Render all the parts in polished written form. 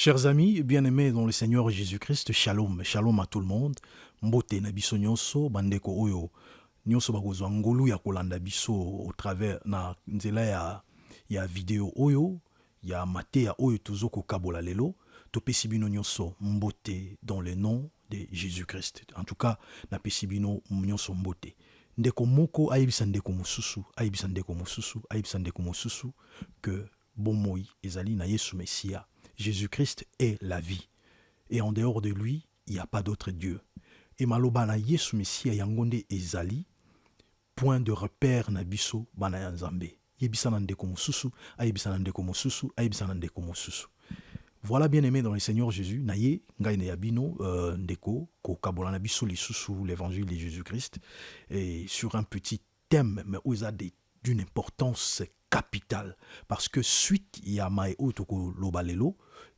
Chers amis, bien-aimés dans le Seigneur Jésus-Christ, shalom, shalom à tout le monde. Mbote na biso nyonso, bandeko oyo, nyonso bakozwa ngolu ya kolanda biso au travers na nzela ya video oyo, ya mateya oyo tozoko kabola lelo, topesi bino nyonso mbote dans le nom de Jésus-Christ. En tout cas, na pesi bino nyonso mbote. Ndeko moko ayebisa ndeko mosusu, ayebisa ndeko mosusu, ayebisa ndeko mosusu, que bomoi ezali na Yesu Messia. Jésus-Christ est la vie. Et en dehors de lui, il n'y a pas d'autre Dieu. Et maloba na Yesu Messia yangonde ezali, point de repère na biso bana ya Nzambe. Yebisa na ndeko mosusu, ayebisa na ndeko mosusu, ayebisa na ndeko mosusu. Voilà, bien-aimé dans le Seigneur Jésus, naye ngai ne yabino ndeko ko kabola na biso lisusu l'évangile de Jésus-Christ et sur un petit thème mais où il a d'une importance capitale parce que suite il y a mai otoko lobalelo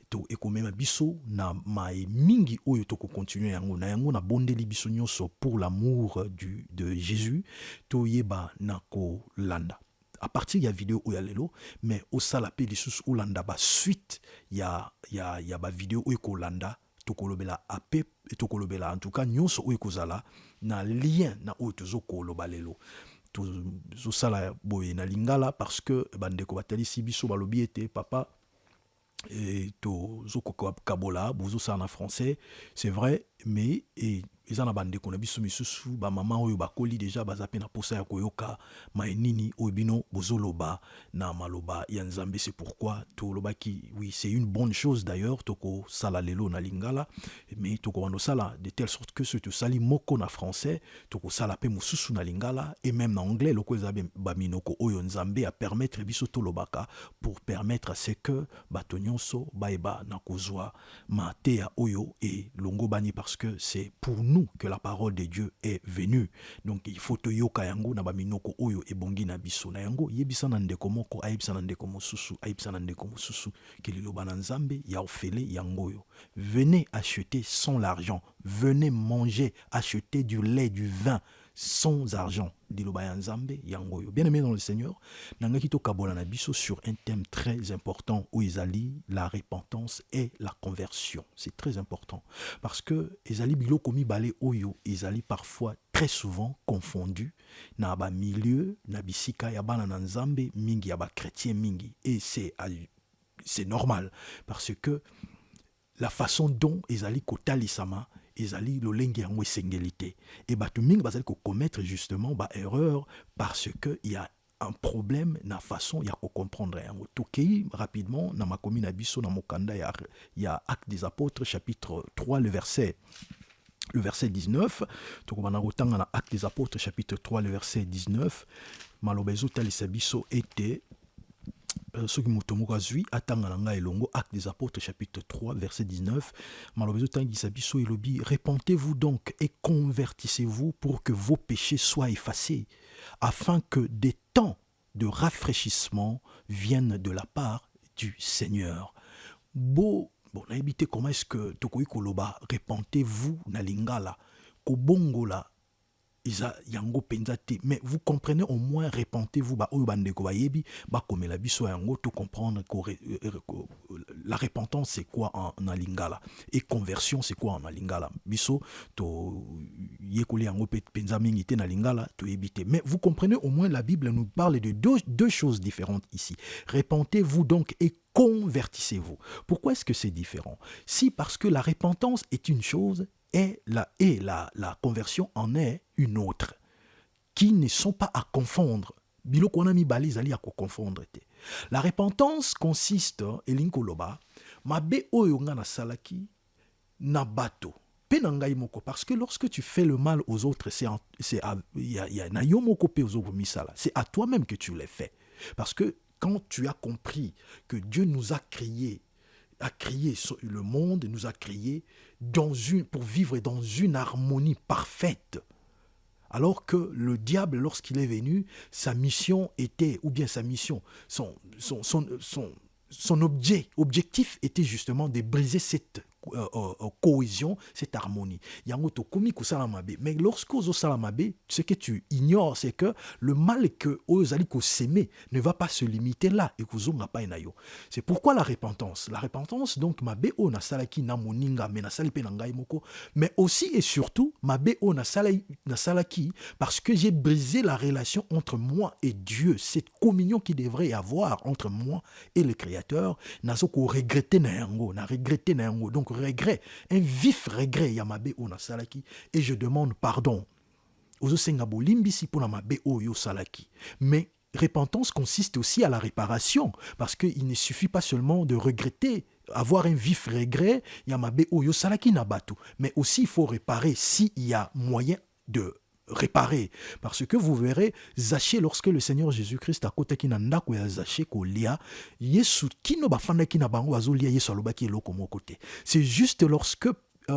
to ekomema biso na mai mingi oyo toko continuer yango na bondeli biso nyonso pour l'amour de Jésus to yeba na ko landa. À partir de la vidéo où il y a lelo, mais au salapé les sous Olanda ba suite il y a ba vidéo où il Olanda tokolobela ape et tokolobela en tout cas nyonso où ikozala na lien na où tozoko lobalelo to sala boye na lingala parce que bandeko batali sibiso balobi ete papa et to zoko kabola bozo ça en français c'est vrai mais et eza na bandeko na biso misusu ba mama oyo bakoli déjà bazape na posa ya koyoka mainini oyo bino bozoloba na maloba ya Nzambe. C'est pourquoi to lobaki oui c'est une bonne chose d'ailleurs toko sala lelo na lingala mais toko wano sala de telle sorte que ce to sali moko na français toko sala pe mususu na lingala et même en anglais loko ezabe ba minoko oyo Nzambe a permettre biso to lobaka pour permettre à ce que batonyonso baeba na kozwa mateya oyo et longo bani parce que c'est pour nous que la parole de Dieu est venue. Donc il faut to yoka yango na baminoko oyo ebongi na biso na yango yebisa na ndeko moko ayebisa na ndeko mosusu ayebisa na ndeko mosusu ke liloba na Nzambe ya ofele yango yo. Venez acheter sans l'argent, venez manger, acheter du lait, du vin sans argent. Diloba ya Nzambe yango yo. Bien-aimé dans le Seigneur, nangaki to kabola na biso sur un thème très important où ezali la repentance et la conversion. C'est très important parce que ezali biloko mibale oyo ezali parfois très souvent confondu na ba milieu na bisika ya bana na Nzambe mingi ya ba chrétien mingi et c'est normal parce que la façon dont ezali kotalisama ezali lolenge yango esengelite et bato mingi bazali ko commettre justement ba erreur parce que il y a un problème na façon ya ko comprendre yango. Tokei rapidement na makomi na biso na mokanda ya Actes des Apôtres chapitre 3 le verset 19, tokobana kotanga na Actes des Apôtres chapitre 3 le verset 19, maloba ezotalisa biso ete soki moto moko azwi atanga na ngai elongo. Actes des Apôtres chapitre 3 verset 19, maloba ezotangisa biso elobi repentez-vous donc et convertissez-vous pour que vos péchés soient effacés afin que des temps de rafraîchissement viennent de la part du Seigneur. Bon, na ebite comment est-ce que tokoki koloba repentez-vous na lingala kobongola isa yango penzate, mais vous comprenez au moins repentez-vous ba oyo bandeko ba yebi ba komela biso yango to comprendre que la repentance c'est quoi en lingala et conversion c'est quoi en lingala biso to yekoli yango penza mingi te na lingala to ebite, mais vous comprenez au moins la Bible nous parle de deux choses différentes ici. Repentez-vous donc et convertissez-vous. Pourquoi est-ce que c'est différent? Si parce que la repentance est une chose et la conversion en est une autre, qui ne sont pas à confondre. Biloko wana mibali ezali ya ko confondre te. La repentance consiste elinkoloba mabe oyo nga na salaki na bato pe na ngai moko, parce que lorsque tu fais le mal aux autres c'est na yo moko pe ozo misala, c'est à toi-même que tu les fais, parce que quand tu as compris que Dieu nous a créé le monde, nous a créé pour vivre dans une harmonie parfaite. Alors que le diable, lorsqu'il est venu, sa mission était, ou bien sa mission, son objectif était justement de briser cette cohésion, cette harmonie. Yango to komi kusala mabe. Mais lorsque ozo sala mabe, ce que tu ignores, c'est que le mal que ozali ko s'aimer ne va pas se limiter là et kuzonga pa enayo. C'est pourquoi la repentance. La repentance, donc mabe o na salaki na moninga me na sali pe na ngai moko, mais aussi et surtout mabe o na salaki parce que j'ai brisé la relation entre moi et Dieu, cette communion qui devrait y avoir entre moi et le Créateur. Nazo ko regretter na yango, na regretter na yango. Donc regret, un vif regret ya mabe o na salaki et je demande pardon. Ozo senga bolimbisi pour na mabe o yo salaki. Mais repentance consiste aussi à la réparation, parce qu'il ne suffit pas seulement de regretter, avoir un vif regret, yamabe oyo salaki nabatu, mais aussi il faut réparer s'il y a moyen de réparer. Parce que vous verrez, Zaché, lorsque le Seigneur Jésus-Christ a côté qui n'a ndako ya Zaché ko lia, Yesu kino bafanda ki na bango azolia Yesu alobaki eloko mo côté. C'est juste lorsque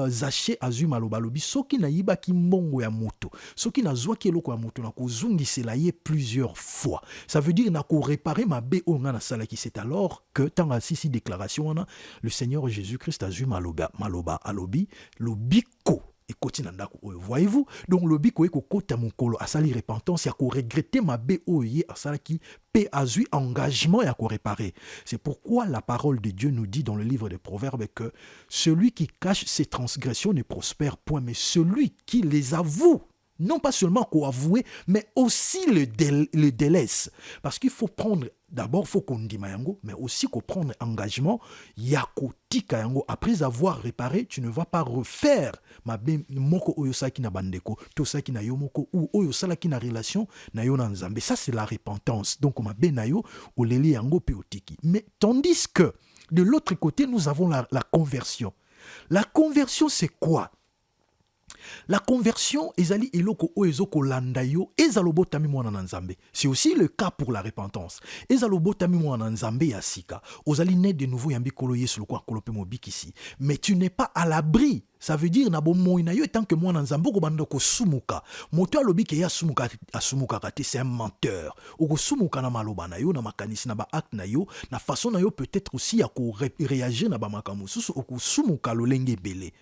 Zaché azu maloba lobi soki na yiba ki mbongo ya moto soki na zwa ki eloko ya moto na kozungisela ye plusieurs fois, ça veut dire na ko réparer ma be o nga na sala ki. C'est alors que tant asisi déclaration wana le Seigneur Jésus-Christ azu maloba alobi lobiko ekoti na ndako oyo. Voyez-vous, donc lobi ko ekokota mokolo asali repentance ya ko regretter ma be oye asala ki pe azui engagement ya ko réparer. C'est pourquoi la parole de Dieu nous dit dans le livre des Proverbes que celui qui cache ses transgressions ne prospère point, mais celui qui les avoue, non pas seulement qu'on avouer, mais aussi le délaisse. Parce qu'il faut prendre, d'abord, il faut qu'on dise mayango, mais aussi qu'on prenne engagement, yako tika yango. Après avoir réparé, tu ne vas pas refaire ma moko oyosaki na bandeko, tosaki na yomoko, ou oyosaki na relation na yo na nzambe. Ça, c'est la repentance. Donc, ma benayo, oleli yango pe otiki. Mais tandis que, de l'autre côté, nous avons la conversion. La conversion, c'est quoi? La conversion, ezali eloko o ezoko landayo, ezalobotami mwana na nzambe. C'est aussi le cas pour la repentance. Ezalobotami mwana na nzambe ya sika. Ozali né de nouveau yambi kolo yesu loko akolope mobikisi. Mais tu n'es pas à l'abri. Ça veut dire na bomo na yo tant que mwana nzambe ko bando ko sumuka. Moto alobi ke ya sumuka kate, c'est un menteur. Oko sumuka na maloba na yo na makanisi na ba acte na yo, na façon na yo peut-être aussi ya ko réagir na ba makamu susu oko sumuka lolenge belé.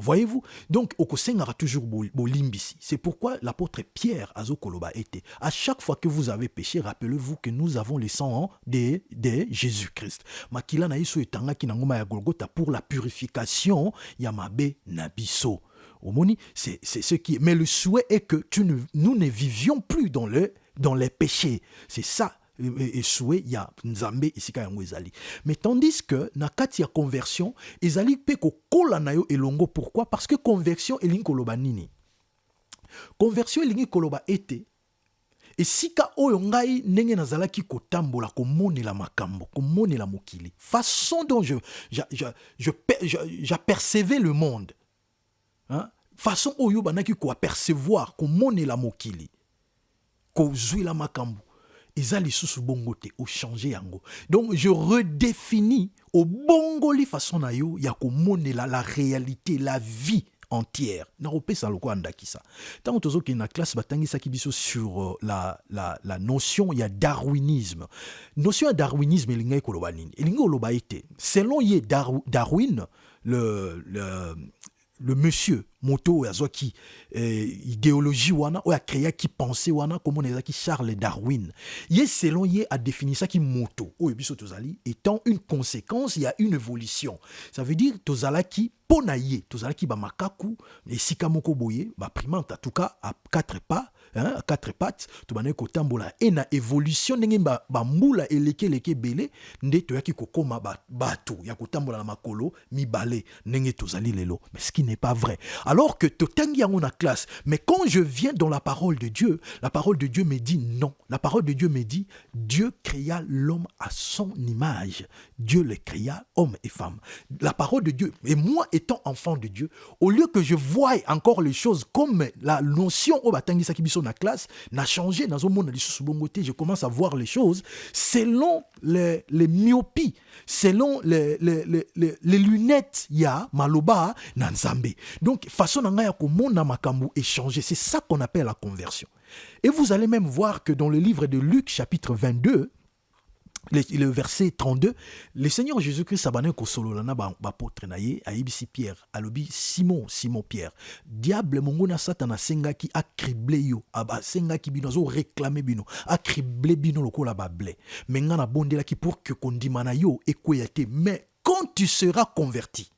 Voyez-vous? Donc, Okosenga a toujours bolimbisi. C'est pourquoi l'apôtre Pierre Azokoloba était. À chaque fois que vous avez péché, rappelez-vous que nous avons le sang de Jésus-Christ. Makila na iso etanga kinangoma ya Golgotha pour la purification yamabe nabiso. Omoni, c'est ce qui. Mais le souhait est que nous ne vivions plus dans les péchés. C'est ça. Et souhait ya nzambe isika yango ezali. Mais tandis que na kati ya conversion ezali pe ko kola na yo elongo. Pourquoi? Parce que conversion elingi koloba nini? Conversion elingi koloba ete esika oyo ngai ndenge nazalaki kotambola komonela makambo, komonela mokili, façon dont j'apercevais le monde, hein? Façon oyo banaki ko apercevoir komonela mokili, ko zuila makambo. Ezali susu bongo te o changer yango. Donc je redéfinis au bongoli façon na yo ya komonela la réalité, la vie entière. Na opesa loko andakisa. Tant tozo ki na classe batangisa ki biso sur la notion ya darwinisme. Notion ya darwinisme elinga koloba nini? Elinga koloba ete selon ye Darwin le monsieur moto yazwaki idéologie wana o a créé qui pensait wana comme on ezaki Charles Darwin. Ye selon ye a défini ça qui moto o biso tozali étant une conséquence, il y a une évolution. Ça veut dire tozalaki pona ye, tozalaki ba makaku et sika moko boye, ba primate en tout cas à quatre pas. Hein, à quatre pattes, tu vas kotambola et na évolution ndenge ba mbula eleke belé nde to yaki kokoma bato ya kotambola na makolo mibale ndenge tozali lelo. Mais ce qui n'est pas vrai. Alors que totangi yango na classe, mais quand je viens dans la parole de Dieu me dit non. La parole de Dieu me dit Dieu créa l'homme à son image. Dieu le créa homme et femme. La parole de Dieu, et moi étant enfant de Dieu, au lieu que je voie encore les choses comme la notion au batangi sakibiso na classe n'a changé dans un monde de je commence à voir les choses selon les myopies, selon les lunettes ya maloba na nzambe. Donc façon na ya komona makambu échanger, c'est ça qu'on appelle la conversion. Et vous allez même voir que dans le livre de Luc chapitre 22, le verset 32, le Seigneur Jésus-Christ abane ko solo lana ba apôtre na ye ayebisi Pierre alobi Simon Pierre diable mongona satana sengaki a criblé yo aba sengaki bino zo réclamer bino a criblé bino lokola ba blé mais ngana bondelaki pour que kondima na yo ekoyate mais quand tu seras converti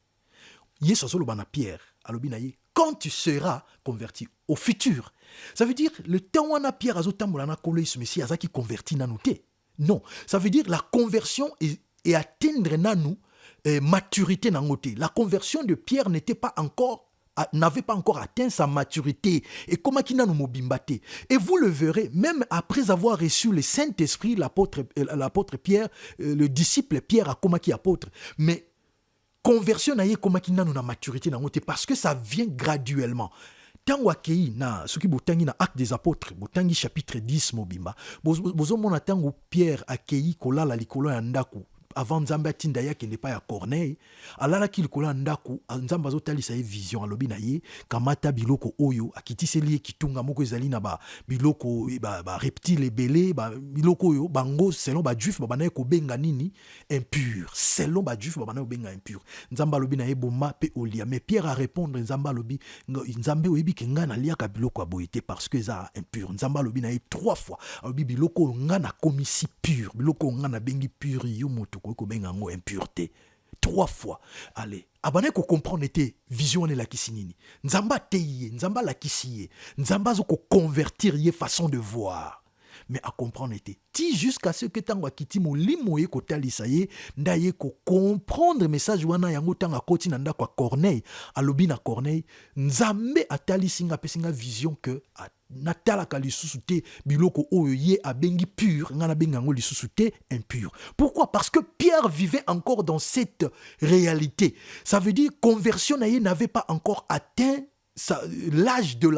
Yesu solo bana Pierre alobi na ye quand tu seras converti au futur ça veut dire le temps wana Pierre azotambola na kolo Yesu Messie azaki converti nanu te. Non, ça veut dire la conversion et atteindre nanou maturité nangote. La conversion de Pierre n'avait pas encore atteint sa maturité. Et comment qu'il n'a nous mobimbaté. Et vous le verrez, même après avoir reçu le Saint-Esprit, l'apôtre Pierre, le disciple Pierre a comment qui apôtre. Mais conversion n'a comment qu'il n'a nous na maturité nangote parce que ça vient graduellement. Tango akei na soki botangi na acte des apôtres botangi chapitre 10 mobimba bozomona tango Pierre akei kolala likolo ya ndaku avant Nzambe atinda yake n'est pas ya Corneille alala ki likolo ya ndaku Nzambe azotalisa ye vision alobi na ye kamata biloko oyo akitiseli ye kitunga moko ezali na ba biloko ba reptile ebele ba biloko oyo bango selon ba juif ba na ko benga nini impur selon ba juif ba na ko benga impur Nzambe alobi na ye boma pe olia mais Pierre a répondre Nzambe alobi Nzambe oyebi ke nga na liaka biloko aboyete parce que ça impur Nzambe alobi na ye 3 fois alobi biloko nga na komisi pur biloko nga na bengi pur yo moto ko benga ngo impureté 3 fois. Allez, abane ko comprendre était vision ne la kisinini. Nzamba teye, nzamba la kisiye. Nzamba zo ko convertir ye façon de voir. Mais à comprendre était ti jusqu'à ce que tango akiti molimo ye ko talisa ye nda ye ko comprendre message wana yango tanga koti na nda kwa Corneille alobi na Corneille Nzambe atalisinga pesinga vision que natalaka lisusu te biloko oyo ye abengi pur ngana benga ngo lisusu te impur. Pourquoi? Parce que Pierre vivait encore dans cette réalité. Ça veut dire conversion na ye n'avait pas encore atteint l'âge de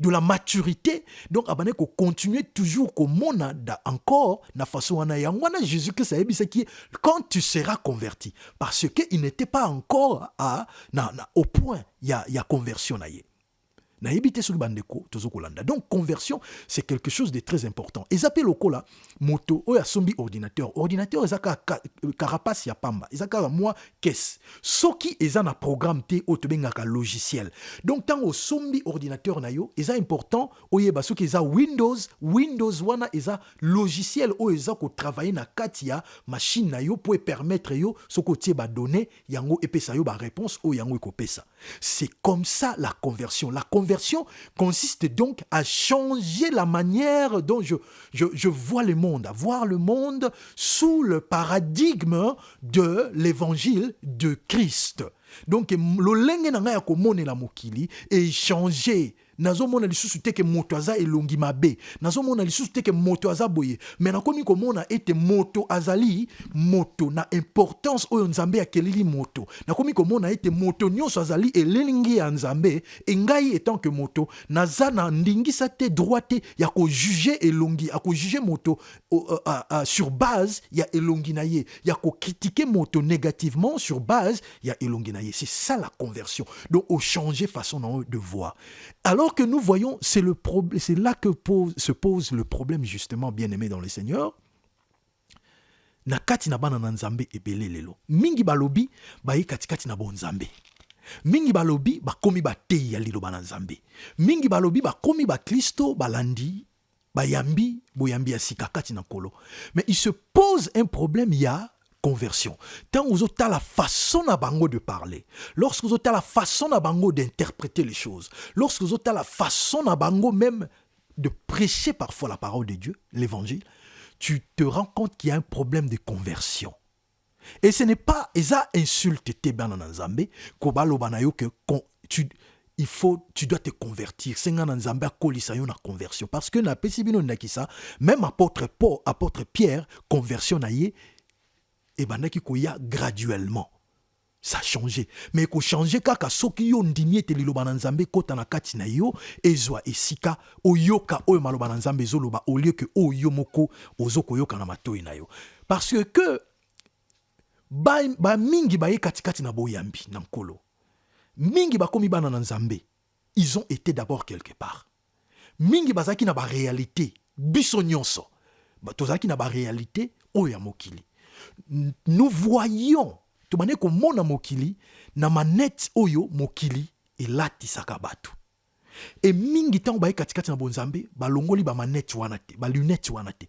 la maturité. Donc abane ko continuer toujours comme mona encore na façon wana yangwana Jésus que ça qui quand tu seras converti parce que il n'était pas encore au point il y a conversion na ye. Donc conversion c'est quelque chose de très important. Ils appellent lokola moto oya sombi ordinateur ezaka carapace ya pamba ezaka moi caisse soki ezana programme te otobengaka logiciel. Donc tant au sombi ordinateur na yo eza important oyeba soki eza Windows wana eza logiciel o eza ko travailler na kati ya machine na yo pour permettre yo soko tie ba données yango epesa yo ba réponse o yango ekopesa. C'est comme ça la conversion. La conversion consiste donc à changer la manière dont je vois le monde, à voir le monde sous le paradigme de l'évangile de Christ. Donc, lolenge na nga ya komone la mokili et changer. Nazomona lisusu te ke moto aza elongi mabe. Nazomona lisusu te ke moto aza boye. Mais nakomi komona ete moto azali moto na importance oyo Nzambe akeleli moto. Nakomi komona ete moto nyonso azali elelingi ya Nzambe engai etant que moto naza na ndingisa te droite ya ko juger elongi, ya ko juger moto sur base ya elongi na ye, ya ko critiquer moto négativement sur base ya elongi na ye. C'est ça la conversion. Donc au changer façon de voir. Alors que nous voyons, c'est là que se pose le problème justement, bien-aimé dans le Seigneur. Na kati na bana na Nzambe ebele lelo. Mingi balobi ba ye kati na bon Nzambe. Mingi balobi ba komi ba teyi ya lilo bana Nzambe. Mingi balobi ba komi ba Kristo balandi ba yambi boyambi ya sika kati na kolo. Mais il se pose un problème ya conversion. Tant vous avez la façon na bango de parler, lorsque vous avez la façon na bango d'interpréter les choses, lorsque vous avez la façon na bango même de prêcher parfois la parole de Dieu, l'évangile, tu te rends compte qu'il y a un problème de conversion. Et ce n'est pas eza insulte te bana Nzambe ko baloba na yo que tu dois te convertir. C'est un Nzambe akolisa yo na conversion parce que na pesi bino ndakisa même apôtre Pierre conversion na ye et bandaki koya graduellement. Ça a changé. Mais ko changer kaka soki yo ndimie te liloba na Nzambe kota na kati na yo ezwa esika oyoka oyo maloba na Nzambe ezoloba au lieu que oyo moko ozoko yoka na matoi na yo. Parce que ba mingi ba ye kati na boyambi na nkolo. Mingi ba komi bana na Nzambe. Ils ont été d'abord quelque part. Mingi bazaki na ba réalité biso nyonso. tozalaki na ba réalité oyo ya mokili. Nous voyons tobane ko mona mokili na manette oyo mokili elatisaka bato. Et mingi tango baye katikati na bonzambe balongoli ba manette wana te, ba lunette wana te.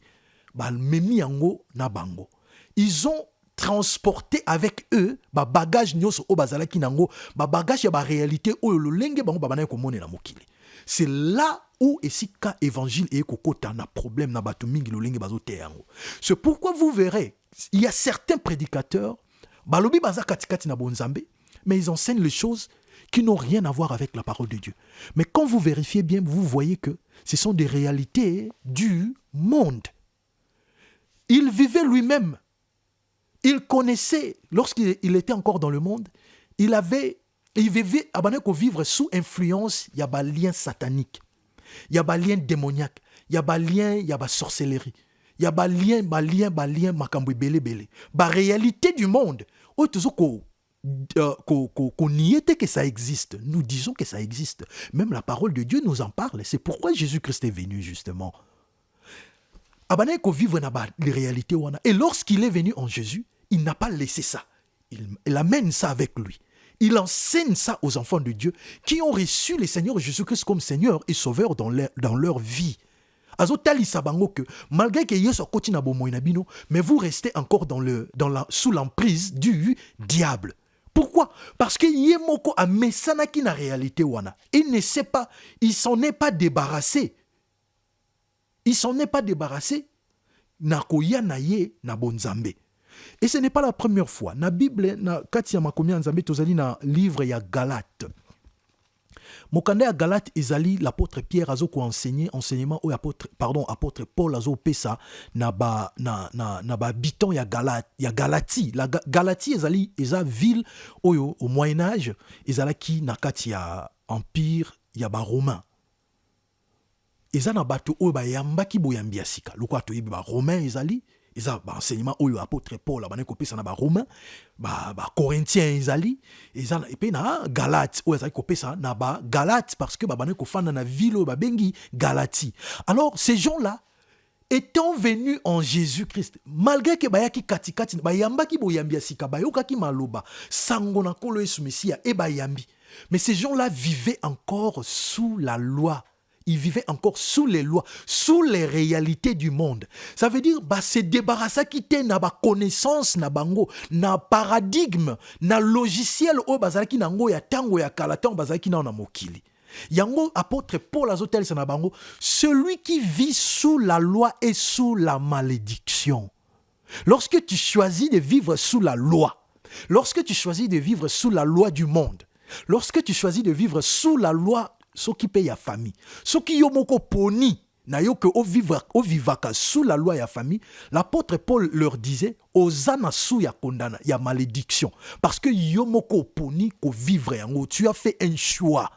Ba memi yango na bango. Ils ont transporté avec eux ba bagage nyonso o bazalaki nango, ba bagage ya ba réalité oyo lolenge bango babana ko mona na mokili. C'est là où esika évangile et kokota na problème na bato mingi lolenge bazote yango. C'est pourquoi vous verrez, il y a certains prédicateurs balobi baza katikati na bonzambe, mais ils enseignent les choses qui n'ont rien à voir avec la parole de Dieu. Mais quand vous vérifiez bien, vous voyez que ce sont des réalités du monde. Il vivait lui-même. Il connaissait, lorsqu'il était encore dans le monde, il vivait à vivre sous influence, il y a des liens sataniques, il y a des liens démoniaques, il y a des liens, il y a des sorcelleries, il y a des liens, makambo belé. La réalité du monde, qu'on n'y était que ça existe. Nous disons que ça existe. Même la parole de Dieu nous en parle. C'est pourquoi Jésus-Christ est venu justement. Vivre les réalités. Et lorsqu'il est venu en Jésus, il n'a pas laissé ça. Il amène ça avec lui. Il enseigne ça aux enfants de Dieu qui ont reçu le Seigneur Jésus-Christ comme Seigneur et Sauveur dans leur vie. Malgré que Yesu akoti na bomoy na bino, mais vous restez encore sous l'emprise du diable. Pourquoi? Parce que Yemoko a mesanaki na réalité wana. Il ne sait pas, il s'en est pas débarrassé. Il s'en est pas débarrassé. Na koya na ye na bonzambe. Et ce n'est pas la première fois. Na Bible na kati ya makomi ya nzambe tozali na livre ya Galate. Mokande ya Galate ezali l'apôtre Pierre azoko enseignement ou apôtre Paul azo pesa na ba habitant ya Galatie. La Galatie ezali ville oyo au Moyen Âge ezalaki na kati ya empire ya ba Romain. Ezana bato oyo ba yambaki boyambia sika. Lokwa to yibi ba Romain ezali eza ba enseignement oyo apôtre Paul abane kopesa na ba Romain, ba Corinthiens ezali eza et puis na Galate oyo ezali kopesa na ba Galate parce que babane kofanda na ville oyo ba bengi Galatie. Alors ces gens-là étant venus en Jésus-Christ, malgré que bayaki katikati bayambaki boyambia sika bayokaki maloba sango na kolo Yesu Messia e bayambi, mais ces gens-là vivaient encore sous la loi. Ils vivaient encore sous les lois, sous les réalités du monde. Ça veut dire se débarrasser quitter na ba connaissance na bango, na paradigme, na logiciel o bazalaki nango ya tango ya kala tango bazalaki na mokili. Yango apôtre Paul azotel na bango, celui qui vit sous la loi et sous la malédiction. Lorsque tu choisis de vivre sous la loi, lorsque tu choisis de vivre sous la loi du monde, lorsque tu choisis de vivre sous la loi ceux qui payent la famille, ceux qui yomoko poni, na yo que o vivaka sous la loi ya famille, l'apôtre Paul leur disait, osana sous ya condamna, ya malédiction, parce que yomoko poni ko vivre yango, tu as fait un choix.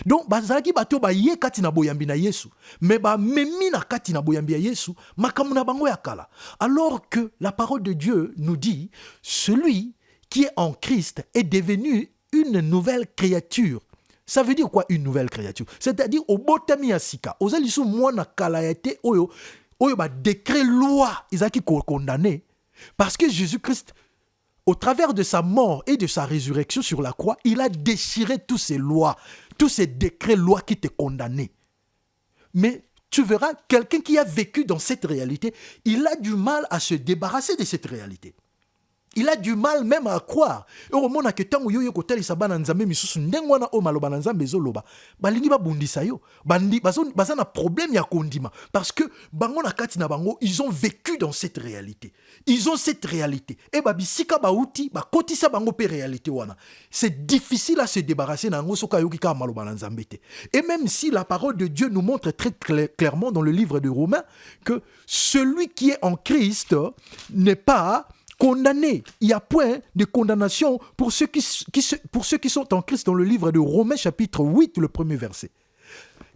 Donc bazalaki bato ba ye kati na boyambi na Yesu, mais ba memi na kati na boyambi ya Yesu, makamu na bango ya kala. Alors que la parole de Dieu nous dit, celui qui est en Christ est devenu une nouvelle créature. Ça veut dire quoi une nouvelle créature? C'est-à-dire au botami asika, aux alisu mwana kalayate oyo ba décret loi izaki condamné parce que Jésus-Christ au travers de sa mort et de sa résurrection sur la croix, il a déchiré toutes ces lois, tous ces décrets lois qui te condamnaient. Mais tu verras quelqu'un qui a vécu dans cette réalité, il a du mal à se débarrasser de cette réalité. Il a du mal même à croire. Et au moment que tango yo kotali sabana nzambe misusu ndengwana o maloba na nzambe zoloba balingi babundisa yo bandi bazana problème ya kondima parce que bango na kati na bango ils ont vécu dans cette réalité. Ils ont cette réalité. Et babisika bauti bakotisa bango pe réalité wana. C'est difficile à se débarrasser na ngo soka yoki ka maloba na nzambe te. Et même si la parole de Dieu nous montre très clairement dans le livre de Romains que celui qui est en Christ n'est pas condamné. Il y a point de condamnation pour ceux qui sont en Christ dans le livre de Romains chapitre 8, le premier verset.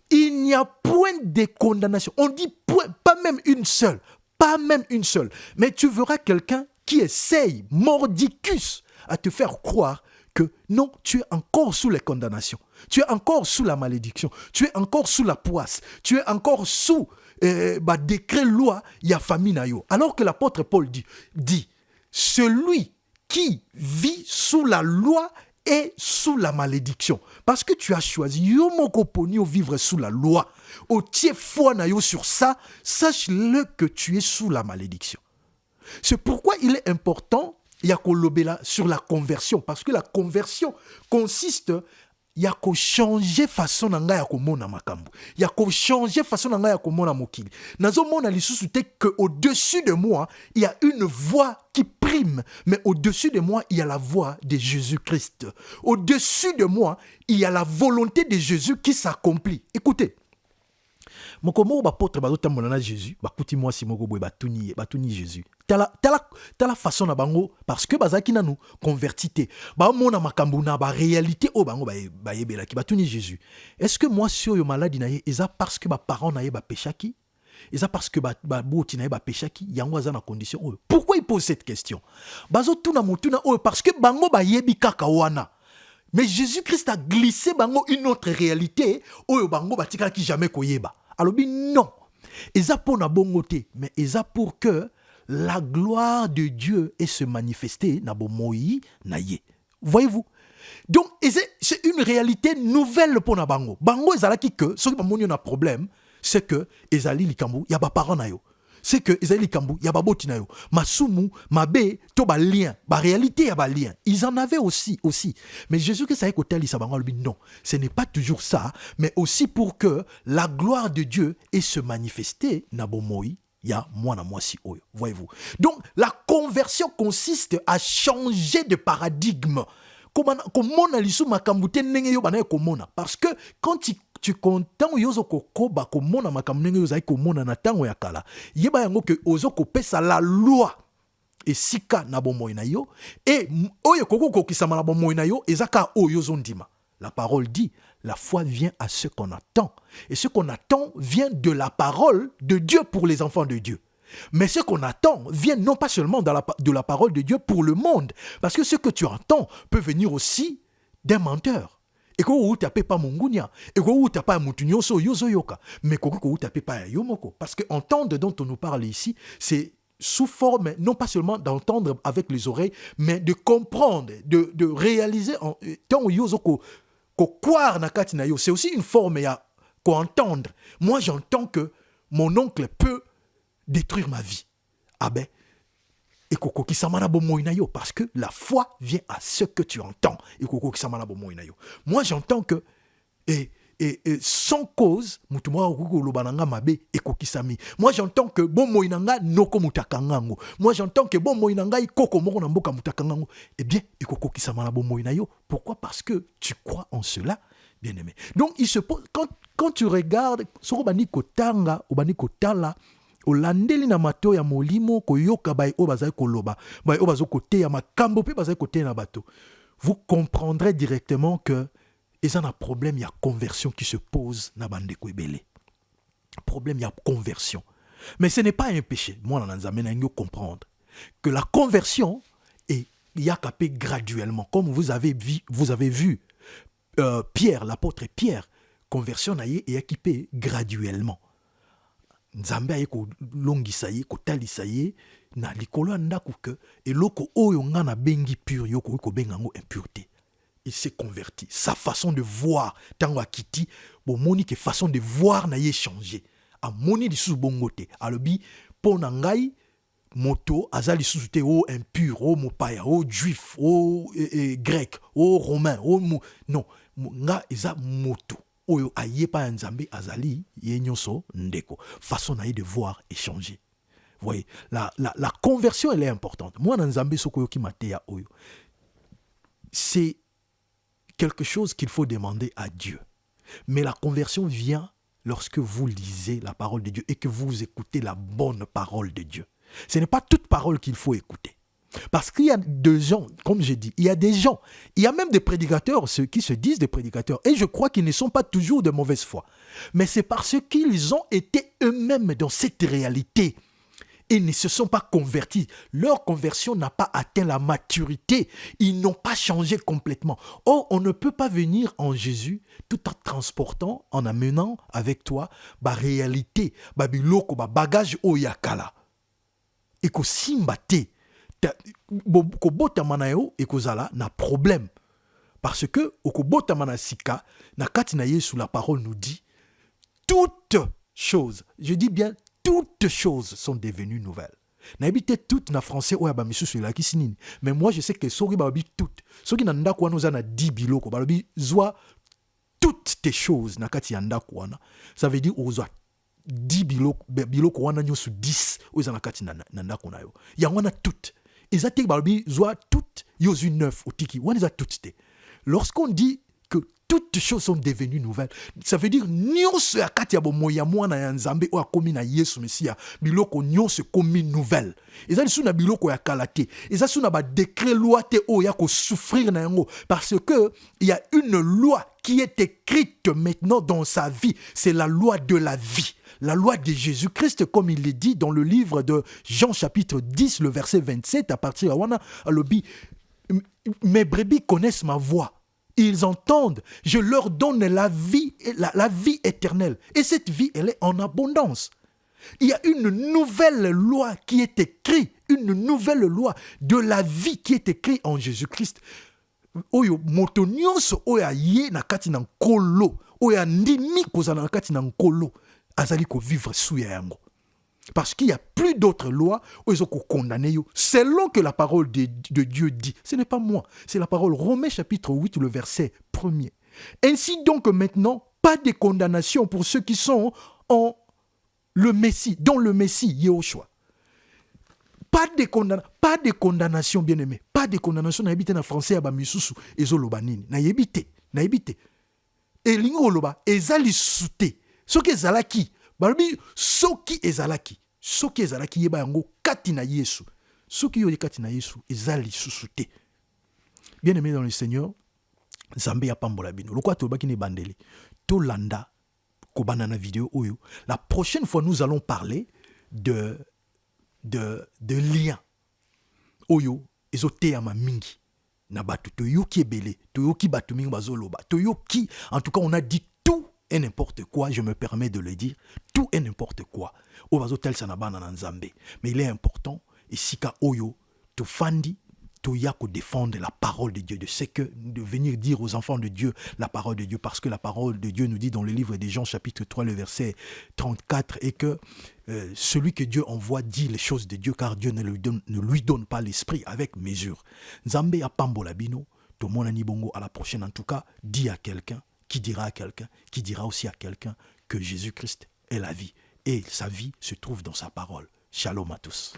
Il n'y a point de condamnation. On dit point, pas même une seule. Pas même une seule. Mais tu verras quelqu'un qui essaye, mordicus, à te faire croire que non, tu es encore sous les condamnations. Tu es encore sous la malédiction. Tu es encore sous la poisse. Tu es encore sous décret loi, il y a famille na yo. Alors que l'apôtre Paul dit, celui qui vit sous la loi est sous la malédiction. Parce que tu as choisi, yo moko poni vivre sous la loi. Au tiers foi na yo sur ça, sache-le que tu es sous la malédiction. C'est pourquoi il est important, il y a kolobela sur la conversion. Parce que la conversion consiste, il y a qu'au changer façon nanga ya komona makambo. Il y a qu'au changer façon nanga ya komona mokili. Nazo mona lisusu te que au-dessus de moi, il y a une voix qui prime, mais au-dessus de moi, il y a la voix de Jésus-Christ. Au-dessus de moi, il y a la volonté de Jésus qui s'accomplit. Écoutez, mokomo bapotre bazotambola na Jésus, bakuti moi si moko boye batuni Jésus. Tala façon na bango parce que bazaki na nous convertité. Ba mona makambu na ba réalité o bango ba yebela ki batuni Jésus. Est-ce que moi si yo maladie na ye eza parce que ba parents na ye ba péchaki? Eza parce que ba boti na ye ba péchaki? Yango aza na condition o. Pourquoi il pose cette question? Bazo tuna motuna o parce que bango ba yebi kaka wana. Mais Jésus-Christ a glissé bango une autre réalité o bango batika ki jamais koyeba. Alors, non. Eza pour na bongote, mais eza pour que la gloire de Dieu ait se manifester na bomoi na ye. Voyez-vous? Donc, c'est une réalité nouvelle pour na bango. Bango ezalaki que, ce qui m'a un problème, c'est que ezali likambu, y a ba parents na yo. C'est que ezali likambu, y a ba boti na yo. Masumu, mabe, to ba lien, ba réalité y a ba lien. Ils en avaient aussi. Mais Jésus que ça écoutait sa bango lui non, ce n'est pas toujours ça, mais aussi pour que la gloire de Dieu ait se manifester na bomoi. Il y a moi na moi si oyo, voyez-vous. Donc la conversion consiste à changer de paradigme. Comment on a lisu makambute nenge yo bana komona parce que quand tu content yozo kokoba komona makambu nenge yo zai komona na tango ya kala. Yeba yango ke ozo kopesa la loi et sika na bomoi na yo et oyo koko kokisama na bomoi na yo ezaka oyo zondima. La parole dit, la foi vient à ce qu'on attend. Et ce qu'on attend vient de la parole de Dieu pour les enfants de Dieu. Mais ce qu'on attend vient non pas seulement de la parole de Dieu pour le monde. Parce que ce que tu entends peut venir aussi d'un menteur. Et que vous tapez pas mongunia. Et que vous tapez pas mutunyoso yozoyoka. Mais que vous tapez pas yomoko. Parce que entendre dont on nous parle ici, c'est sous forme, non pas seulement d'entendre avec les oreilles, mais de comprendre, de réaliser en tant yozoko. C'est aussi une forme à entendre. Moi, j'entends que mon oncle peut détruire ma vie. Ah ben, parce que la foi vient à ce que tu entends. Moi, j'entends que sans cause, moi j'entends que bon moinanga noko mutakangango. Moi j'entends que bon moinanga ikoko moko na mboka mutakangango. Eh bien, ikoko kisama na bon moinayo. Pourquoi? Parce que tu crois en cela, bien aimé. Donc il se pose quand tu regardes soko bani kotanga ou bani kotala olandeli na mato ya molimo koyoka bai o bazai koloba bai o bazo kote ya makambo pe bazai kote na bato. Vous comprendrez directement que et ça, un problème, il y a conversion qui se pose dans bande kwebele. Problème, il y a conversion. Mais ce n'est pas un péché. Moi, on a comprendre que la conversion est capé graduellement. Comme vous avez vu Pierre, l'apôtre Pierre, conversion est équipée graduellement. Nzambe aye ko longisa ye ko talisa ye na likolo ndaku ke eloko oyo nga na bengi pur yoko ko benga ngo impureté. Il s'est converti. Sa façon de voir, tango akiti, bon moni ke façon de voir na ye changé. A moni di sous bongote. Alobi ponangai moto azali sous te o impur, o mopaya, o juif, o grec, o romain, o non, nga eza moto. Oyo aye pa nzambe azali ye nyonso ndeko. Façon na ye de voir et changer. Vous voyez, la conversion elle est importante. Moi dans nzambe soko yoki mateya oyo. C'est quelque chose qu'il faut demander à Dieu. Mais la conversion vient lorsque vous lisez la parole de Dieu et que vous écoutez la bonne parole de Dieu. Ce n'est pas toute parole qu'il faut écouter. Parce qu'il y a des gens, comme j'ai dit, il y a des gens, il y a même des prédicateurs, ceux qui se disent des prédicateurs, et je crois qu'ils ne sont pas toujours de mauvaise foi. Mais c'est parce qu'ils ont été eux-mêmes dans cette réalité. et ne se sont pas convertis. Leur conversion n'a pas atteint la maturité. Ils n'ont pas changé complètement. Or, on ne peut pas venir en Jésus tout en transportant, en amenant avec toi la réalité, biloko, bagage oyakala. Et que simbate, ko botamana yo et kozala na problème. Parce que ko botamana sika, na kati na Yesu la parole nous dit toutes choses, je dis bien toutes choses sont devenues nouvelles. N'habite toutes na français ou ba misusu la kisinini. Mais moi je sais que soki ba bi toutes. Soki na ndako wana za na 10 biloko ba bi zwa toutes tes choses na kati ya ndako wana. Ça veut dire ozwa 10 biloko wana nyosu 10 oza na kati na ndako na yo. Ya wana toutes. Ezate ba bi zwa toutes yozu 9 otiki. Wana za toutes te. Lorsqu'on dit que toutes choses sont devenues nouvelles, ça veut dire nyonso ya kati ya bomoya mwana ya nzambe o akomi na Yesu Mesia biloko nyonso komi nouvelle. Ezali suna biloko ya kalate. Ezali suna ba décret loi te o ya ko souffrir na yango parce que il y a une loi qui est écrite maintenant dans sa vie, c'est la loi de la vie. La loi de Jésus-Christ, comme il est dit dans le livre de Jean chapitre 10, le verset 27, à partir de wana alobi, mes brebis connaissent ma voix. Ils entendent, je leur donne la vie éternelle. Et cette vie, elle est en abondance. Il y a une nouvelle loi qui est écrite, une nouvelle loi de la vie qui est écrite en Jésus-Christ. Oyo moto nyonso oya ye na kati na nkolo, oya ndimi kozala na kati na nkolo, azali ko vivre sous yango. Parce qu'il n'y a plus d'autres lois où ils ont condamné selon que la parole de Dieu dit. Ce n'est pas moi, c'est la parole. Romains chapitre 8, le verset 1er. Ainsi donc maintenant, pas de condamnation pour ceux qui sont en le Messie, dans le Messie, Yehoshua. Pas de condamnation, bien aimé. Pas de condamnation. Na yebite na français ya ba misusu ezolobanini. Na yebite. Et lingo loba ezali sute. Soki ezalaki balobi soki ezalaki yeba yango kati na Yesu. Soki yo kati na Yesu ezali susute. Bien aimé dans le Seigneur, Nzambe ya pambola bino. Lokwa tobaki ne bandeli. To landa ko banana vidéo oyo. La prochaine fois nous allons parler de liens. Oyo ezote ya mingi na batu toyoki ebele, toyoki batu mingi bazoloba. Toyoki, en tout cas on a dit tout et n'importe quoi, je me permets de le dire, tout et n'importe quoi. Mais il est important, et sika oyo, to fandi, to yako défendre la parole de Dieu, de venir dire aux enfants de Dieu la parole de Dieu, parce que la parole de Dieu nous dit dans le livre des Jean chapitre 3, le verset 34, et que celui que Dieu envoie dit les choses de Dieu, car Dieu ne lui donne pas l'esprit avec mesure. Nzambe ya pambola bino, to monani bongo à la prochaine, en tout cas, dis à quelqu'un, qui dira à quelqu'un, qui dira aussi à quelqu'un que Jésus-Christ est la vie. Et sa vie se trouve dans sa parole. Shalom à tous.